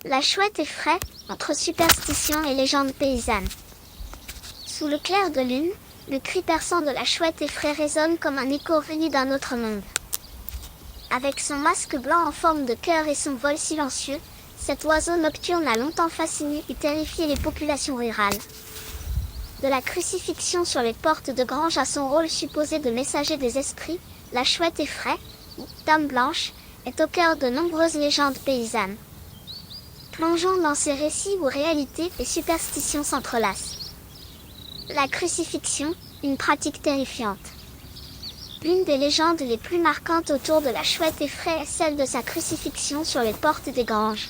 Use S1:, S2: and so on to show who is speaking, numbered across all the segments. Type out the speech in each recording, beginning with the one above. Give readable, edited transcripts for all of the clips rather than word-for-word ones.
S1: La chouette effraie, entre superstition et légende paysanne. Sous le clair de lune, le cri perçant de la chouette effraie résonne comme un écho venu d'un autre monde. Avec son masque blanc en forme de cœur et son vol silencieux, cet oiseau nocturne a longtemps fasciné et terrifié les populations rurales. De la crucifixion sur les portes de grange à son rôle supposé de messager des esprits, la chouette effraie, ou Dame Blanche, est au cœur de nombreuses légendes paysannes. Plongeons dans ces récits où réalité et superstition s'entrelacent. La crucifixion, une pratique terrifiante. L'une des légendes les plus marquantes autour de la chouette effraie est celle de sa crucifixion sur les portes des granges.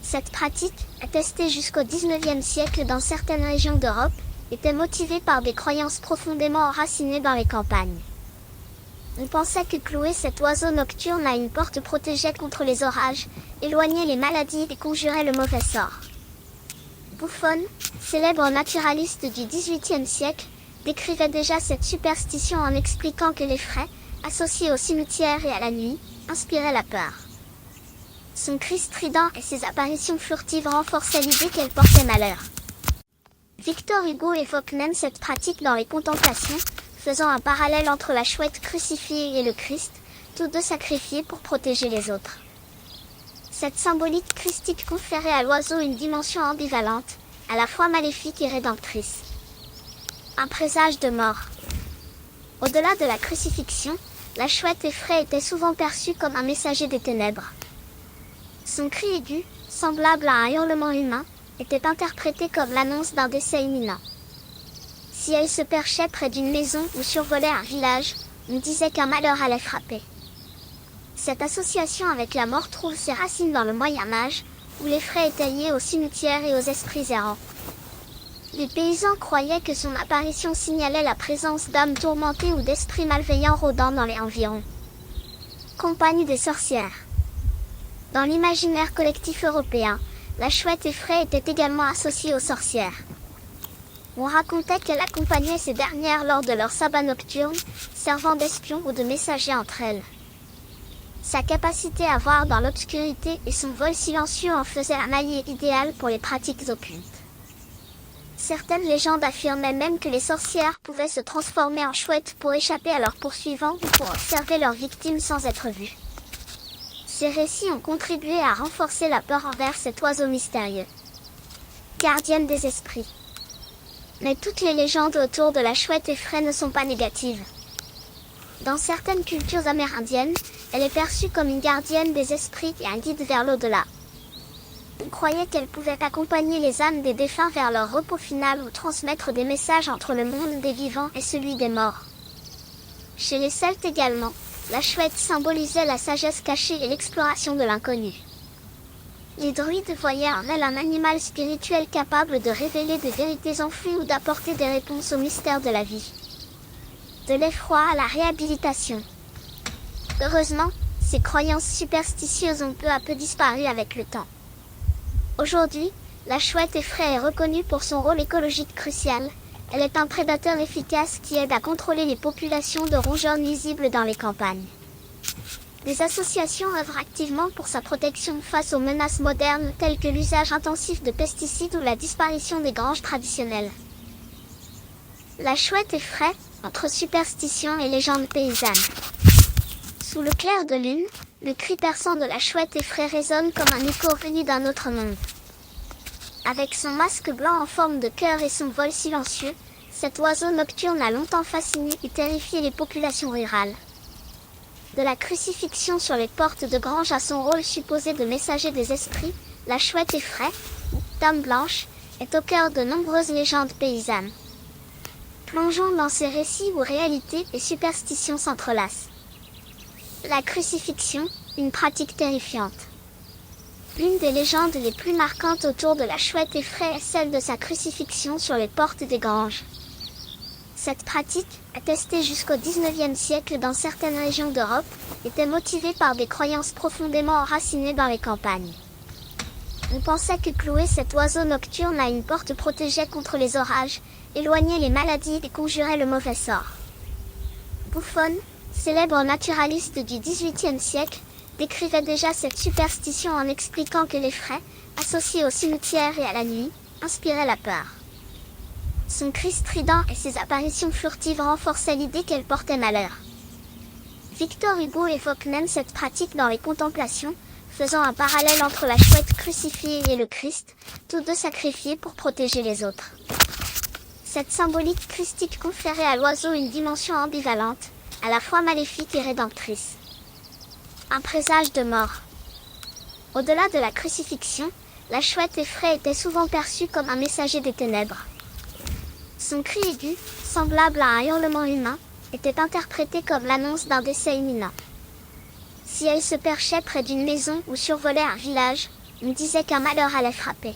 S1: Cette pratique, attestée jusqu'au XIXe siècle dans certaines régions d'Europe, était motivée par des croyances profondément enracinées dans les campagnes. On pensait que clouer cet oiseau nocturne à une porte protégeait contre les orages, éloignait les maladies et conjurait le mauvais sort. Buffon, célèbre naturaliste du XVIIIe siècle, décrivait déjà cette superstition en expliquant que l'effraie, associé au cimetière et à la nuit, inspirait la peur. Son cri strident et ses apparitions furtives renforçaient l'idée qu'elle portait malheur. Victor Hugo évoque même cette pratique dans les Contemplations, faisant un parallèle entre la chouette crucifiée et le Christ, tous deux sacrifiés pour protéger les autres. Cette symbolique christique conférait à l'oiseau une dimension ambivalente, à la fois maléfique et rédemptrice. Un présage de mort. Au-delà de la crucifixion, la chouette effraie était souvent perçue comme un messager des ténèbres. Son cri aigu, semblable à un hurlement humain, était interprété comme l'annonce d'un décès imminent. Si elle se perchait près d'une maison ou survolait un village, on disait qu'un malheur allait frapper. Cette association avec la mort trouve ses racines dans le Moyen-Âge, où l'effraie était liée au cimetière et aux esprits errants. Les paysans croyaient que son apparition signalait la présence d'âmes tourmentées ou d'esprits malveillants rôdant dans les environs. Compagnie des sorcières. Dans l'imaginaire collectif européen, la chouette effraie était également associée aux sorcières. On racontait qu'elle accompagnait ces dernières lors de leur sabbat nocturne, servant d'espion ou de messager entre elles. Sa capacité à voir dans l'obscurité et son vol silencieux en faisaient un allié idéal pour les pratiques occultes. Certaines légendes affirmaient même que les sorcières pouvaient se transformer en chouettes pour échapper à leurs poursuivants ou pour observer leurs victimes sans être vues. Ces récits ont contribué à renforcer la peur envers cet oiseau mystérieux. Gardienne des esprits. Mais toutes les légendes autour de la chouette effraie ne sont pas négatives. Dans certaines cultures amérindiennes, elle est perçue comme une gardienne des esprits et un guide vers l'au-delà. On croyait qu'elle pouvait accompagner les âmes des défunts vers leur repos final ou transmettre des messages entre le monde des vivants et celui des morts. Chez les Celtes également, la chouette symbolisait la sagesse cachée et l'exploration de l'inconnu. Les druides voyaient en elle un animal spirituel capable de révéler des vérités enfouies ou d'apporter des réponses aux mystères de la vie. De l'effroi à la réhabilitation. Heureusement, ces croyances superstitieuses ont peu à peu disparu avec le temps. Aujourd'hui, la chouette effraie est reconnue pour son rôle écologique crucial. Elle est un prédateur efficace qui aide à contrôler les populations de rongeurs nuisibles dans les campagnes. Des associations œuvrent activement pour sa protection face aux menaces modernes telles que l'usage intensif de pesticides ou la disparition des granges traditionnelles. La chouette effraie, entre superstition et légende paysanne. Sous le clair de lune, le cri perçant de la chouette effraie résonne comme un écho venu d'un autre monde. Avec son masque blanc en forme de cœur et son vol silencieux, cet oiseau nocturne a longtemps fasciné et terrifié les populations rurales. De la crucifixion sur les portes de grange à son rôle supposé de messager des esprits, la chouette effraie, ou Dame Blanche, est au cœur de nombreuses légendes paysannes. Plongeons dans ces récits où réalité et superstition s'entrelacent. La crucifixion, une pratique terrifiante. L'une des légendes les plus marquantes autour de la chouette effraie est celle de sa crucifixion sur les portes des granges. Cette pratique, attestée jusqu'au XIXe siècle dans certaines régions d'Europe, était motivée par des croyances profondément enracinées dans les campagnes. On pensait que clouer cet oiseau nocturne à une porte protégeait contre les orages, éloignait les maladies et conjurait le mauvais sort. Buffon, célèbre naturaliste du XVIIIe siècle, décrivait déjà cette superstition en expliquant que les frais, associés au cimetière et à la nuit, inspiraient la peur. Son cri strident et ses apparitions furtives renforçaient l'idée qu'elle portait malheur. Victor Hugo évoque même cette pratique dans les Contemplations, faisant un parallèle entre la chouette crucifiée et le Christ, tous deux sacrifiés pour protéger les autres. Cette symbolique christique conférait à l'oiseau une dimension ambivalente, à la fois maléfique et rédemptrice. Un présage de mort. Au-delà de la crucifixion, la chouette effraie était souvent perçue comme un messager des ténèbres. Son cri aigu, semblable à un hurlement humain, était interprété comme l'annonce d'un décès imminent. Si elle se perchait près d'une maison ou survolait un village, on disait qu'un malheur allait frapper.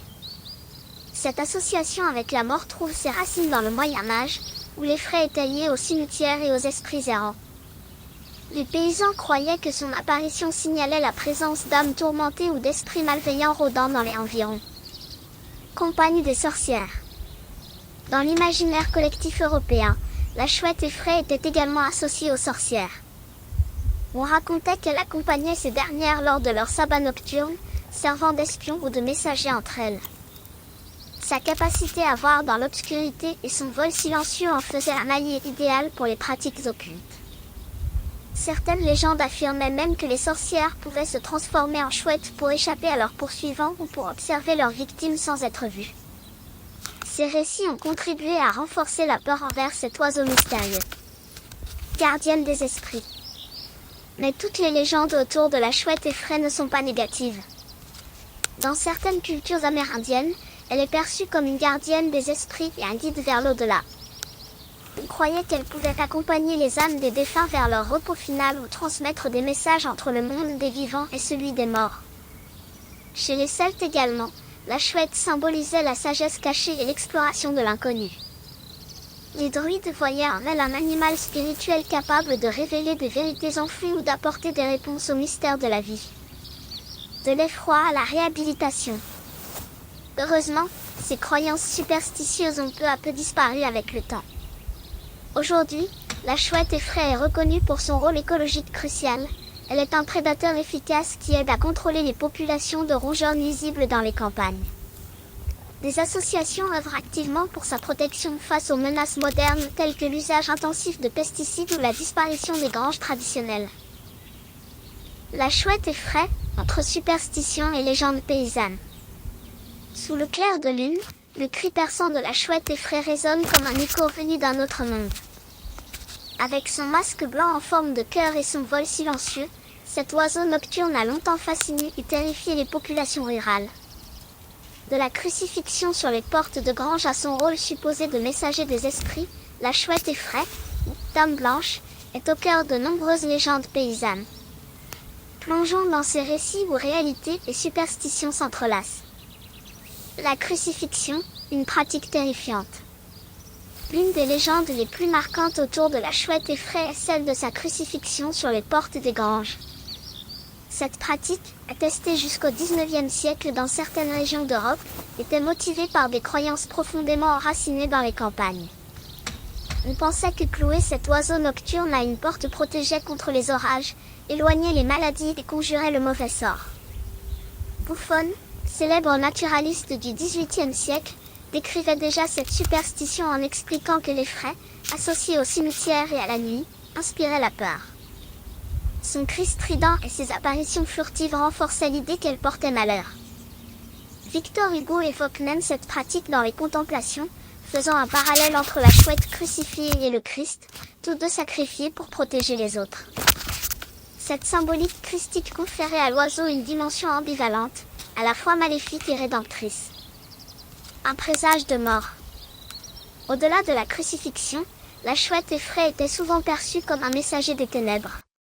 S1: Cette association avec la mort trouve ses racines dans le Moyen-Âge, où les frais étaient liés aux cimetières et aux esprits errants. Les paysans croyaient que son apparition signalait la présence d'âmes tourmentées ou d'esprits malveillants rôdant dans les environs. Compagnie des sorcières. Dans l'imaginaire collectif européen, la chouette effraie était également associée aux sorcières. On racontait qu'elle accompagnait ces dernières lors de leur sabbat nocturne, servant d'espion ou de messager entre elles. Sa capacité à voir dans l'obscurité et son vol silencieux en faisaient un allié idéal pour les pratiques occultes. Certaines légendes affirmaient même que les sorcières pouvaient se transformer en chouettes pour échapper à leurs poursuivants ou pour observer leurs victimes sans être vues. Ces récits ont contribué à renforcer la peur envers cet oiseau mystérieux. Gardienne des esprits. Mais toutes les légendes autour de la chouette effraie ne sont pas négatives. Dans certaines cultures amérindiennes, elle est perçue comme une gardienne des esprits et un guide vers l'au-delà. On croyait qu'elle pouvait accompagner les âmes des défunts vers leur repos final ou transmettre des messages entre le monde des vivants et celui des morts. Chez les Celtes également, la chouette symbolisait la sagesse cachée et l'exploration de l'inconnu. Les druides voyaient en elle un animal spirituel capable de révéler des vérités enfouies ou d'apporter des réponses aux mystères de la vie. De l'effroi à la réhabilitation. Heureusement, ces croyances superstitieuses ont peu à peu disparu avec le temps. Aujourd'hui, la chouette effraie est reconnue pour son rôle écologique crucial. Elle est un prédateur efficace qui aide à contrôler les populations de rongeurs nuisibles dans les campagnes. Des associations œuvrent activement pour sa protection face aux menaces modernes telles que l'usage intensif de pesticides ou la disparition des granges traditionnelles. La chouette effraie, entre superstition et légende paysanne. Sous le clair de lune, le cri perçant de la chouette effraie résonne comme un écho venu d'un autre monde. Avec son masque blanc en forme de cœur et son vol silencieux, cet oiseau nocturne a longtemps fasciné et terrifié les populations rurales. De la crucifixion sur les portes de grange à son rôle supposé de messager des esprits, la chouette effraie, ou dame blanche, est au cœur de nombreuses légendes paysannes. Plongeons dans ces récits où réalité et superstition s'entrelacent. La crucifixion, une pratique terrifiante. L'une des légendes les plus marquantes autour de la chouette effraie est celle de sa crucifixion sur les portes des granges. Cette pratique, attestée jusqu'au XIXe siècle dans certaines régions d'Europe, était motivée par des croyances profondément enracinées dans les campagnes. On pensait que clouer cet oiseau nocturne à une porte protégeait contre les orages, éloignait les maladies et conjurait le mauvais sort. Buffon, célèbre naturaliste du XVIIIe siècle, décrivait déjà cette superstition en expliquant que les frais, associés au cimetière et à la nuit, inspiraient la peur. Son cri strident et ses apparitions furtives renforçaient l'idée qu'elle portait malheur. Victor Hugo évoque même cette pratique dans les Contemplations, faisant un parallèle entre la chouette crucifiée et le Christ, tous deux sacrifiés pour protéger les autres. Cette symbolique christique conférait à l'oiseau une dimension ambivalente, à la fois maléfique et rédemptrice. Un présage de mort. Au-delà de la crucifixion, la chouette effraie était souvent perçue comme un messager des ténèbres.